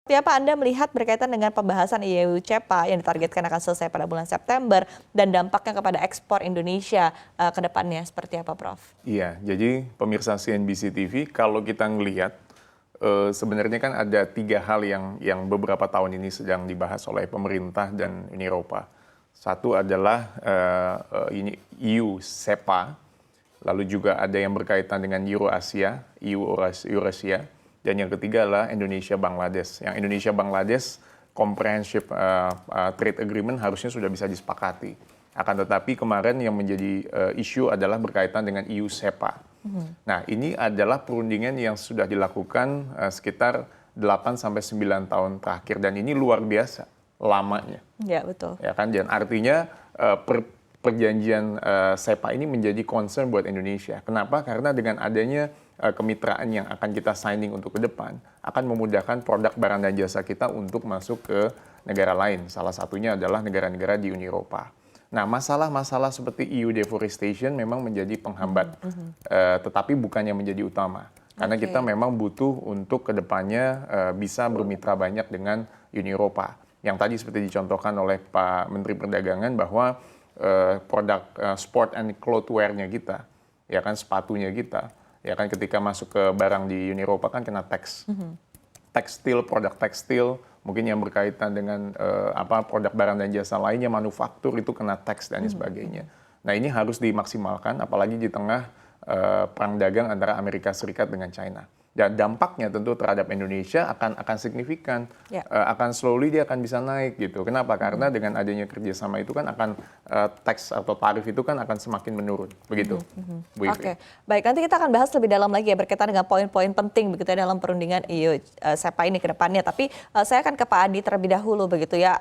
Seperti apa Anda melihat berkaitan dengan pembahasan IUU CEPA yang ditargetkan akan selesai pada bulan September dan dampaknya kepada ekspor Indonesia ke depannya seperti apa, Prof? Iya, jadi pemirsa CNBC TV, kalau kita ngelihat sebenarnya kan ada 3 hal yang beberapa tahun ini sedang dibahas oleh pemerintah dan Uni Eropa. Satu adalah ini EU CEPA, lalu juga ada yang berkaitan dengan Eurasia, EU Eurasia, dan yang ketiga adalah Indonesia Bangladesh. Yang Indonesia Bangladesh Comprehensive Trade Agreement harusnya sudah bisa disepakati. Akan tetapi kemarin yang menjadi isu adalah berkaitan dengan EU CEPA. Nah, ini adalah perundingan yang sudah dilakukan sekitar 8 sampai 9 tahun terakhir dan ini luar biasa lamanya. Ya, betul. Ya kan, dan artinya perjanjian CEPA ini menjadi concern buat Indonesia. Kenapa? Karena dengan adanya kemitraan yang akan kita signing untuk ke depan akan memudahkan produk barang dan jasa kita untuk masuk ke negara lain. Salah satunya adalah negara-negara di Uni Eropa. Nah, masalah-masalah seperti EU deforestation memang menjadi penghambat, tetapi bukannya menjadi utama. Karena kita memang butuh untuk kedepannya bisa bermitra banyak dengan Uni Eropa. Yang tadi seperti dicontohkan oleh Pak Menteri Perdagangan bahwa produk sport and clothwear-nya kita, ya kan sepatunya kita, ya kan ketika masuk ke barang di Uni Eropa kan kena tax. Tekstil, produk tekstil, mungkin yang berkaitan dengan produk barang dan jasa lainnya, manufaktur itu kena tax dan sebagainya. Nah, ini harus dimaksimalkan, apalagi di tengah perang dagang antara Amerika Serikat dengan China. Dan dampaknya tentu terhadap Indonesia akan signifikan, akan slowly dia akan bisa naik gitu. Kenapa? Karena dengan adanya kerjasama itu kan akan tax atau tarif itu kan akan semakin menurun, begitu. Oke, baik. Nanti kita akan bahas lebih dalam lagi ya berkaitan dengan poin-poin penting begitu ya dalam perundingan EU CEPA ini ke depannya. Tapi saya akan ke Pak Adi terlebih dahulu begitu ya.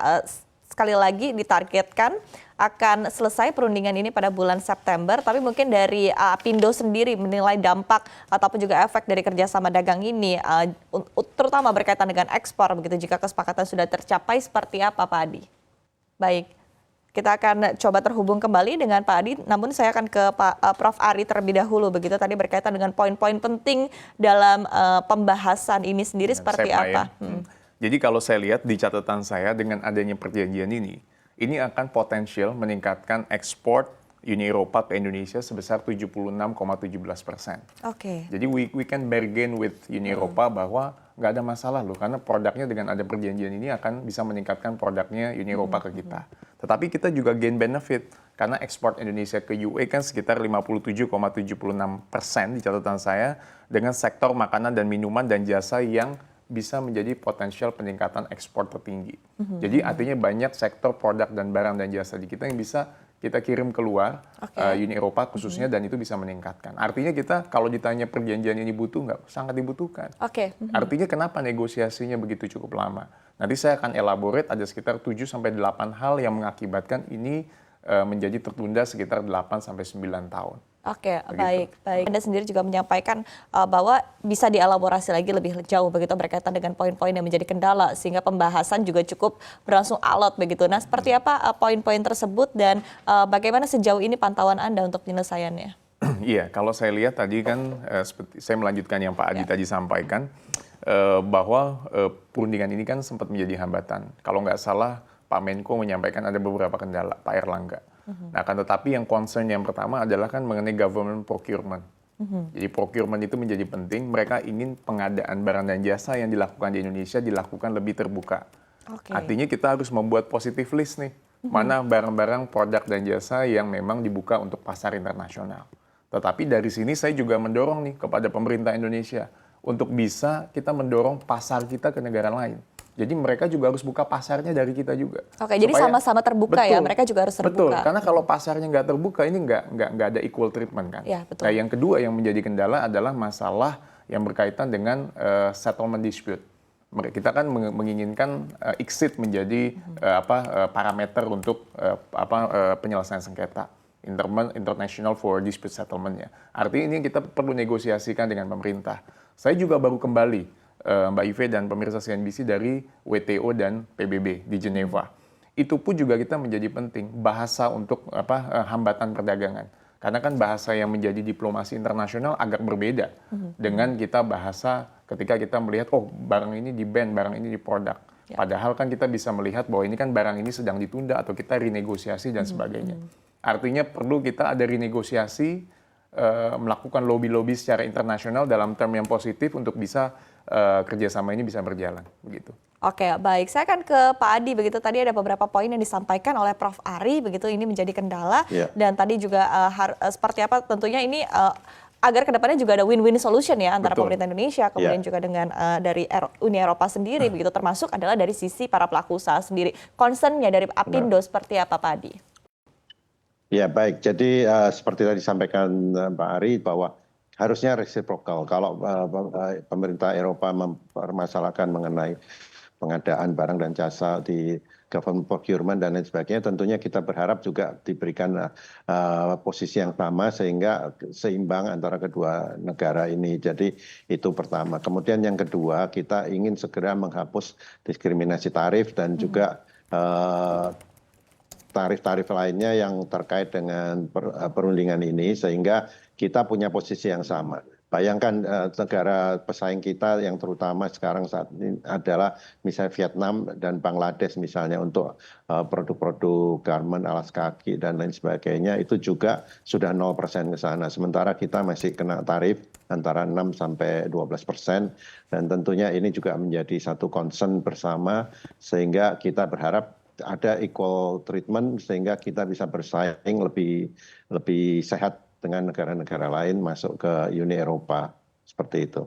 Sekali lagi ditargetkan akan selesai perundingan ini pada bulan September, tapi mungkin dari Apindo sendiri menilai dampak ataupun juga efek dari kerjasama dagang ini, terutama berkaitan dengan ekspor, begitu jika kesepakatan sudah tercapai seperti apa Pak Adi? Baik, kita akan coba terhubung kembali dengan Pak Adi, namun saya akan ke Prof. Ari terlebih dahulu, begitu tadi berkaitan dengan poin-poin penting dalam pembahasan ini sendiri seperti apa? Jadi kalau saya lihat di catatan saya dengan adanya perjanjian ini akan potensial meningkatkan ekspor Uni Eropa ke Indonesia sebesar 76,17%. Oke. Jadi we can bargain with Uni Eropa bahwa nggak ada masalah loh, karena produknya dengan ada perjanjian ini akan bisa meningkatkan produknya Uni Eropa ke kita. Tetapi kita juga gain benefit, karena ekspor Indonesia ke UE kan sekitar 57,76% di catatan saya, dengan sektor makanan dan minuman dan jasa yang bisa menjadi potensial peningkatan ekspor tertinggi. Jadi artinya banyak sektor produk dan barang dan jasa di kita yang bisa kita kirim keluar Uni Eropa khususnya dan itu bisa meningkatkan. Artinya kita kalau ditanya perjanjian ini butuh nggak? Sangat dibutuhkan. Artinya kenapa negosiasinya begitu cukup lama? Nanti saya akan elaborate ada sekitar 7-8 hal yang mengakibatkan ini menjadi tertunda sekitar 8-9 tahun. Oke, baik. Anda sendiri juga menyampaikan bahwa bisa dielaborasi lagi lebih jauh begitu berkaitan dengan poin-poin yang menjadi kendala sehingga pembahasan juga cukup berlangsung alot begitu. Nah, seperti apa poin-poin tersebut dan bagaimana sejauh ini pantauan Anda untuk penyelesaiannya? Iya, kalau saya lihat tadi kan seperti saya melanjutkan yang Pak Adi tadi sampaikan bahwa perundingan ini kan sempat menjadi hambatan. Kalau nggak salah Pak Menko menyampaikan ada beberapa kendala, Pak Erlangga. Nah, kan tetapi yang concern yang pertama adalah kan mengenai government procurement. Jadi procurement itu menjadi penting. Mereka ingin pengadaan barang dan jasa yang dilakukan di Indonesia dilakukan lebih terbuka. Artinya kita harus membuat positive list nih. Mana barang-barang, produk dan jasa yang memang dibuka untuk pasar internasional. Tetapi dari sini saya juga mendorong nih kepada pemerintah Indonesia untuk bisa kita mendorong pasar kita ke negara lain. Jadi mereka juga harus buka pasarnya dari kita juga. Jadi sama-sama terbuka ya, mereka juga harus terbuka. Betul, karena kalau pasarnya nggak terbuka ini nggak ada equal treatment kan. Ya, betul. Nah, yang kedua yang menjadi kendala adalah masalah yang berkaitan dengan settlement dispute. Kita kan menginginkan exit menjadi parameter untuk penyelesaian sengketa. International for Dispute Settlement-nya. Artinya ini kita perlu negosiasikan dengan pemerintah. Saya juga baru kembali Mbak Ive dan pemirsa CNBC dari WTO dan PBB di Geneva. Itu pun juga kita menjadi penting bahasa untuk hambatan perdagangan. Karena kan bahasa yang menjadi diplomasi internasional agak berbeda dengan kita bahasa ketika kita melihat, oh barang ini di-ban, barang ini di-produk. Padahal kan kita bisa melihat bahwa ini kan barang ini sedang ditunda atau kita renegosiasi dan sebagainya. Artinya perlu kita ada renegosiasi, melakukan lobby-lobby secara internasional dalam term yang positif untuk bisa kerjasama ini bisa berjalan. Begitu. Oke, baik. Saya akan ke Pak Adi begitu. Tadi ada beberapa poin yang disampaikan oleh Prof. Ari begitu. Ini menjadi kendala dan tadi juga seperti apa tentunya ini agar kedepannya juga ada win-win solution ya antara pemerintah Indonesia kemudian juga dengan dari Uni Eropa sendiri begitu, termasuk adalah dari sisi para pelaku usaha sendiri. Concernnya dari Apindo seperti apa, Pak Adi? Ya baik, jadi seperti tadi disampaikan Pak Ari bahwa harusnya reciprocal. Kalau pemerintah Eropa mempermasalahkan mengenai pengadaan barang dan jasa di government procurement dan lain sebagainya, tentunya kita berharap juga diberikan posisi yang sama sehingga seimbang antara kedua negara ini. Jadi itu pertama. Kemudian yang kedua, kita ingin segera menghapus diskriminasi tarif dan juga tarif-tarif lainnya yang terkait dengan perundingan ini sehingga kita punya posisi yang sama. Bayangkan negara pesaing kita yang terutama sekarang saat ini adalah misalnya Vietnam dan Bangladesh misalnya untuk produk-produk garment, alas kaki dan lain sebagainya itu juga sudah 0% ke sana. Sementara kita masih kena tarif antara 6 sampai 12% dan tentunya ini juga menjadi satu concern bersama sehingga kita berharap ada equal treatment sehingga kita bisa bersaing lebih sehat dengan negara-negara lain masuk ke Uni Eropa seperti itu.